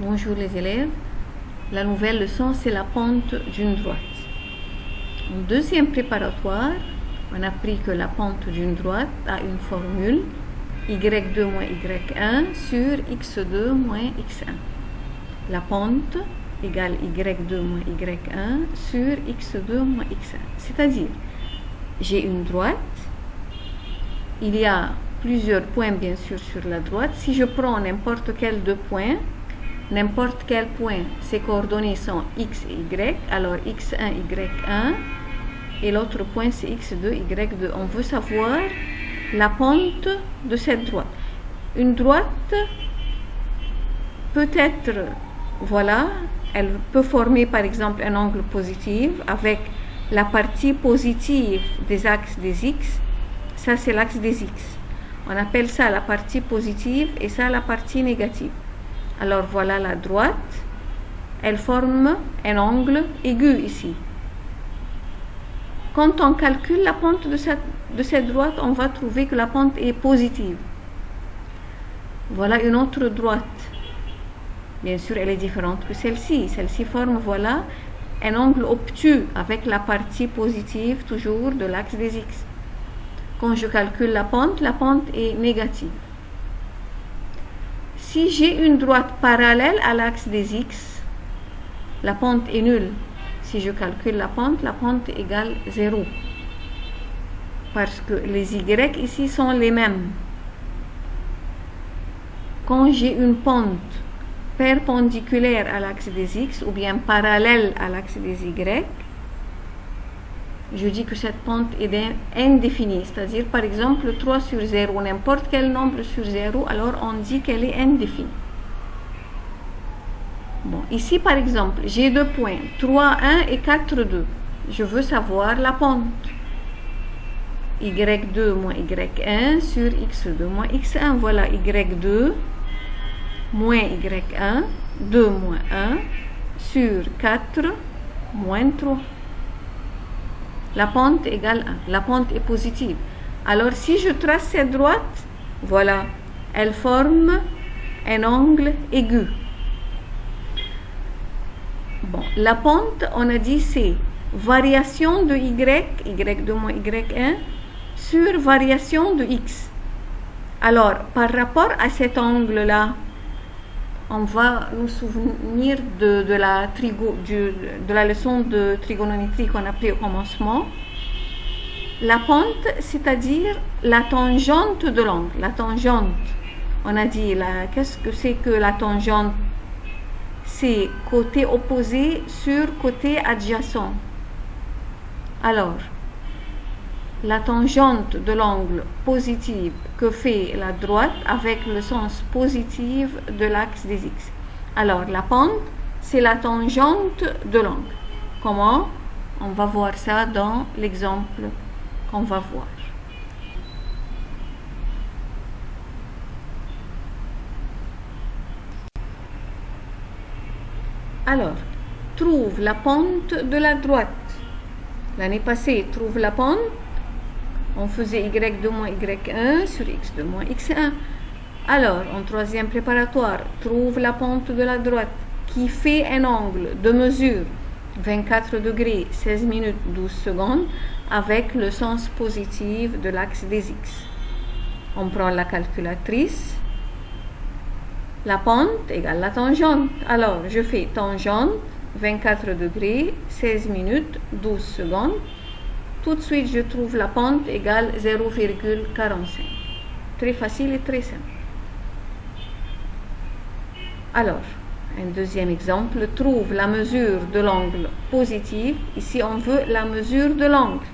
Bonjour les élèves. La nouvelle leçon, c'est la pente d'une droite. En deuxième préparatoire, on a appris que la pente d'une droite a une formule y2 moins y1 sur x2 moins x1. La pente égale y2 moins y1 sur x2 moins x1. C'est-à-dire, j'ai une droite, il y a plusieurs points bien sûr sur la droite. Si je prends n'importe quel deux points, n'importe quel point, ses coordonnées sont x et y, alors x1, y1, et l'autre point c'est x2, y2. On veut savoir la pente de cette droite. Une droite peut être, voilà, elle peut former par exemple un angle positif avec la partie positive des axes des x, ça c'est l'axe des x. On appelle ça la partie positive et ça la partie négative. Alors voilà la droite, elle forme un angle aigu ici. Quand on calcule la pente de cette droite, on va trouver que la pente est positive. Voilà une autre droite. Bien sûr, elle est différente que celle-ci. Celle-ci forme, voilà, un angle obtus avec la partie positive toujours de l'axe des x. Quand je calcule la pente est négative. Si j'ai une droite parallèle à l'axe des x, la pente est nulle. Si je calcule la pente égale 0. Parce que les y ici sont les mêmes. Quand j'ai une pente perpendiculaire à l'axe des x ou bien parallèle à l'axe des y, je dis que cette pente est indéfinie, c'est-à-dire par exemple 3 sur 0, n'importe quel nombre sur 0, alors on dit qu'elle est indéfinie. Bon, ici par exemple, j'ai deux points, 3, 1 et 4, 2. Je veux savoir la pente. y2 moins y1 sur x2 moins x1. Voilà y2 moins y1, 2 moins 1 sur 4 moins 3. La pente égale 1. La pente est positive. Alors, si je trace cette droite, voilà, elle forme un angle aigu. Bon, la pente, on a dit, c'est variation de y2 moins y1, sur variation de x. Alors, par rapport à cet angle-là, on va nous souvenir de la leçon de trigonométrie qu'on a pris au commencement. La pente, c'est-à-dire la tangente de l'angle. La tangente, on a dit, qu'est-ce que c'est que la tangente? C'est côté opposé sur côté adjacent. Alors, la tangente de l'angle positif que fait la droite avec le sens positif de l'axe des x. Alors, la pente, c'est la tangente de l'angle. Comment? On va voir ça dans l'exemple qu'on va voir. Alors, trouve la pente de la droite. L'année passée, trouve la pente. On faisait y2 moins y1 sur x2 moins x1. Alors, en troisième préparatoire, trouve la pente de la droite qui fait un angle de mesure 24 degrés, 16 minutes, 12 secondes avec le sens positif de l'axe des x. On prend la calculatrice. La pente égale la tangente. Alors, je fais tangente 24 degrés, 16 minutes, 12 secondes. Tout de suite, je trouve la pente égale 0,45. Très facile et très simple. Alors, un deuxième exemple, trouve la mesure de l'angle positif. Ici, on veut la mesure de l'angle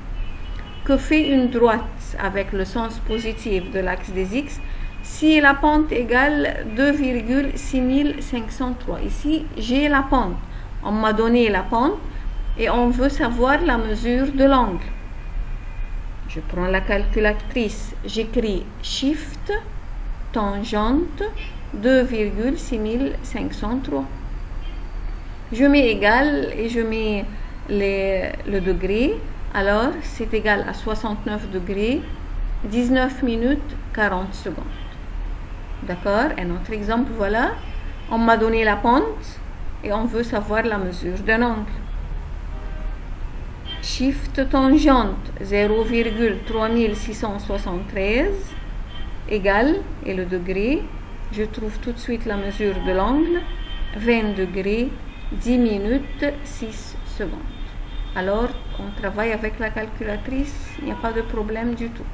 que fait une droite avec le sens positif de l'axe des x si la pente égale 2,6503. Ici, j'ai la pente. On m'a donné la pente et on veut savoir la mesure de l'angle. Je prends la calculatrice, j'écris shift tangente 2,6503. Je mets égal et je mets le degré. Alors, c'est égal à 69 degrés, 19 minutes, 40 secondes. D'accord? Un autre exemple, voilà. On m'a donné la pente et on veut savoir la mesure d'un angle. Shift tangente 0,3673 égale, et le degré, je trouve tout de suite la mesure de l'angle, 20 degrés, 10 minutes, 6 secondes. Alors, on travaille avec la calculatrice, il n'y a pas de problème du tout.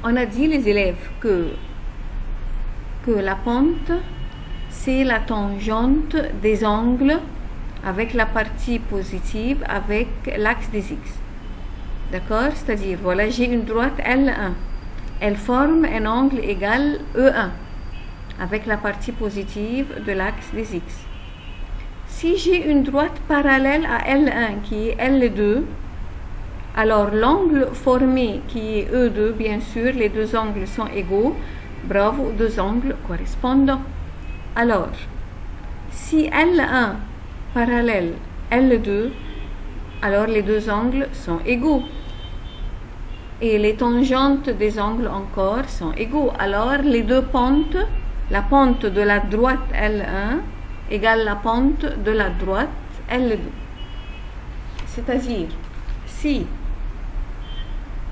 On a dit, les élèves, que la pente, c'est la tangente des angles avec la partie positive, avec l'axe des X. D'accord? C'est-à-dire, voilà, j'ai une droite L1. Elle forme un angle égal E1 avec la partie positive de l'axe des X. Si j'ai une droite parallèle à L1 qui est L2, alors l'angle formé qui est E2, bien sûr, les deux angles sont égaux. Bravo, deux angles correspondants. Alors, si L1 parallèle L2, alors les deux angles sont égaux. Et les tangentes des angles encore sont égaux. Alors, les deux pentes, la pente de la droite L1 égale la pente de la droite L2. C'est-à-dire, si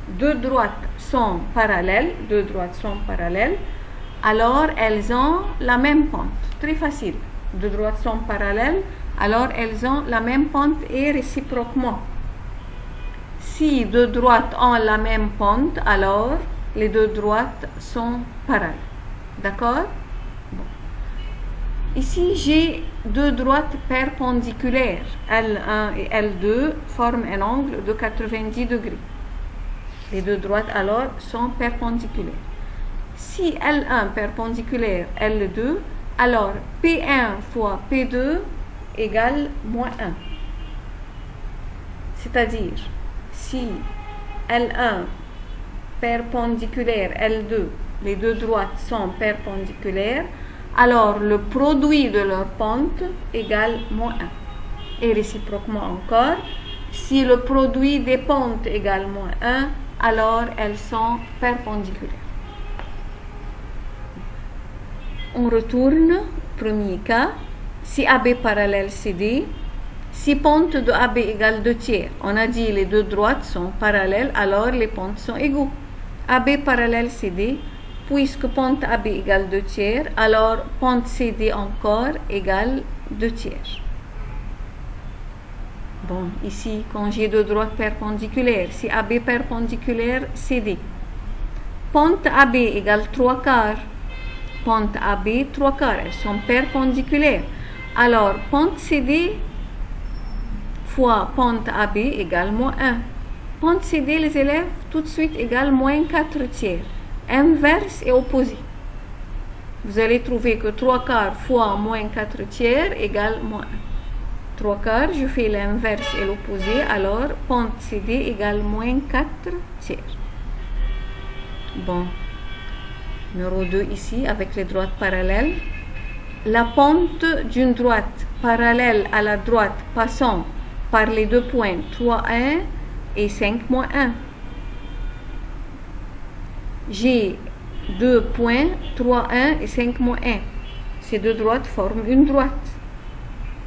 deux droites sont parallèles, alors elles ont la même pente. Très facile. Deux droites sont parallèles, alors elles ont la même pente et réciproquement. Si deux droites ont la même pente, alors les deux droites sont parallèles. D'accord? Bon. Ici, j'ai deux droites perpendiculaires. L1 et L2 forment un angle de 90 degrés. Les deux droites, alors, sont perpendiculaires. Si L1 perpendiculaire L2, alors P1 fois P2 égale moins 1. C'est-à-dire, si L1 perpendiculaire L2, les deux droites sont perpendiculaires, alors le produit de leur pente égale moins 1. Et réciproquement encore, si le produit des pentes égale moins 1, alors elles sont perpendiculaires. On retourne, premier cas, si AB parallèle CD, si pente de AB égale 2 tiers, on a dit les deux droites sont parallèles, alors les pentes sont égaux. AB parallèle CD, puisque pente AB égale 2 tiers, alors pente CD encore égale 2 tiers. Bon, ici, quand j'ai deux droites perpendiculaires, si AB perpendiculaire CD, pente AB égale 3 quarts, pente AB 3 quarts, elles sont perpendiculaires. Alors, pente CD fois pente AB égale moins 1. Pente CD, les élèves, tout de suite égale moins 4 tiers. Inverse et opposé. Vous allez trouver que 3 quarts fois moins 4 tiers égale moins 1. 3 quarts, je fais l'inverse et l'opposé, alors pente CD égale moins 4 tiers. Bon, numéro 2 ici, avec les droites parallèles. La pente d'une droite parallèle à la droite passant par les deux points 3,1 et 5,1. J'ai deux points 3,1 et 5,1. Ces deux droites forment une droite.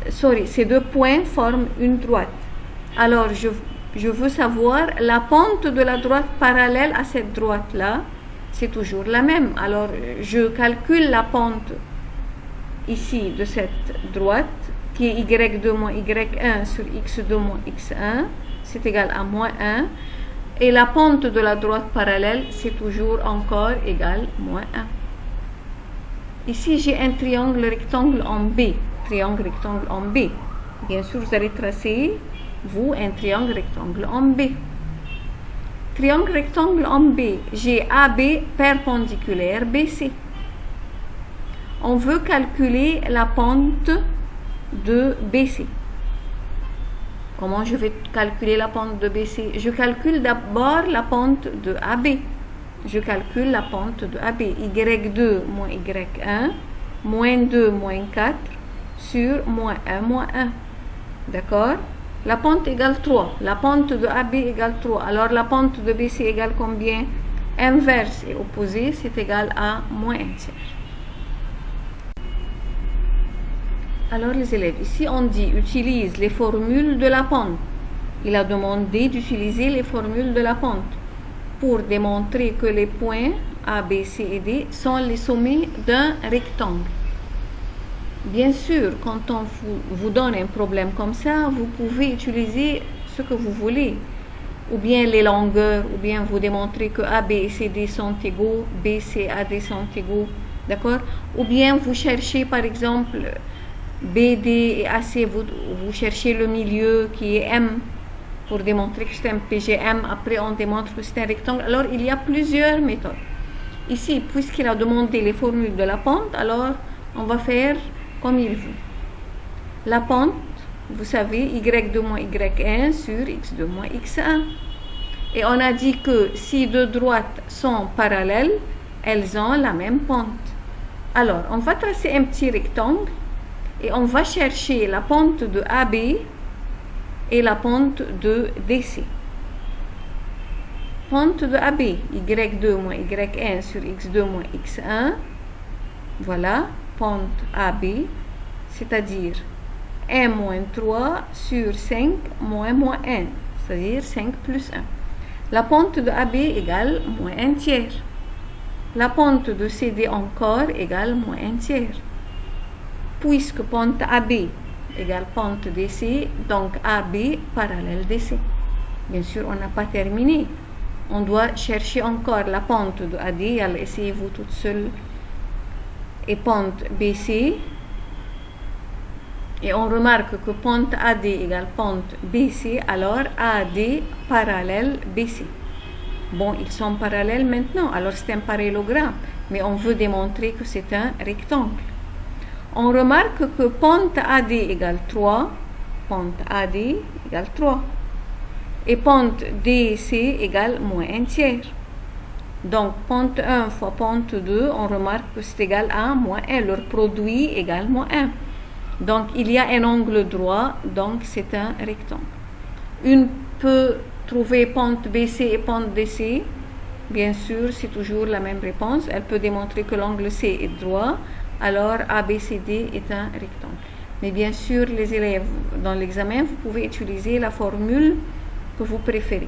Ces deux points forment une droite. Alors, je veux savoir la pente de la droite parallèle à cette droite-là. C'est toujours la même. Alors, je calcule la pente ici de cette droite, qui est y2 moins y1 sur x2 moins x1. C'est égal à moins 1. Et la pente de la droite parallèle, c'est toujours encore égal à moins 1. Ici, j'ai un triangle rectangle en B. Triangle rectangle en B. Bien sûr, vous allez tracer, vous, un triangle rectangle en B. Triangle rectangle en B, j'ai AB perpendiculaire BC. On veut calculer la pente de BC. Comment je vais calculer la pente de BC? Je calcule d'abord la pente de AB. Je calcule la pente de AB. Y2 moins y1, moins 2 moins 4 sur moins 1 moins 1. D'accord? La pente égale 3. La pente de AB égale 3. Alors la pente de BC égale combien? Inverse et opposé, c'est égal à moins 1 tiers. Alors les élèves, ici on dit utilise les formules de la pente. Il a demandé d'utiliser les formules de la pente pour démontrer que les points A, B, C et D sont les sommets d'un rectangle. Bien sûr, quand on vous donne un problème comme ça, vous pouvez utiliser ce que vous voulez. Ou bien les longueurs, ou bien vous démontrez que A, B et C, D sont égaux, B, C, A, D sont égaux, d'accord? Ou bien vous cherchez par exemple B, D et AC, vous cherchez le milieu qui est M pour démontrer que c'est un PGM. Après on démontre que c'est un rectangle. Alors il y a plusieurs méthodes. Ici, puisqu'il a demandé les formules de la pente, alors on va faire comme il veut. La pente, vous savez, y2 moins y1 sur x2 moins x1. Et on a dit que si deux droites sont parallèles, elles ont la même pente. Alors, on va tracer un petit rectangle et on va chercher la pente de AB et la pente de DC. Pente de AB, y2 moins y1 sur x2 moins x1. Voilà, pente AB, c'est-à-dire 1 moins 3 sur 5 moins 1, c'est-à-dire 5 plus 1. La pente de AB égale moins 1 tiers. La pente de CD encore égale moins 1 tiers. Puisque pente AB égale pente DC, donc AB parallèle DC. Bien sûr, on n'a pas terminé. On doit chercher encore la pente de AD, alors essayez-vous toute seule. Et pente BC. Et on remarque que pente AD égale pente BC, alors AD parallèle BC. Bon, ils sont parallèles maintenant, alors c'est un parallélogramme, mais on veut démontrer que c'est un rectangle. On remarque que pente AD égale 3, pente AD égale 3, et pente DC égale moins 1 tiers. Donc, pente 1 fois pente 2, on remarque que c'est égal à moins 1, leur produit égale moins 1. Donc, il y a un angle droit, donc c'est un rectangle. Une peut trouver pente BC et pente DC. Bien sûr, c'est toujours la même réponse. Elle peut démontrer que l'angle C est droit, alors ABCD est un rectangle. Mais bien sûr, les élèves, dans l'examen, vous pouvez utiliser la formule que vous préférez.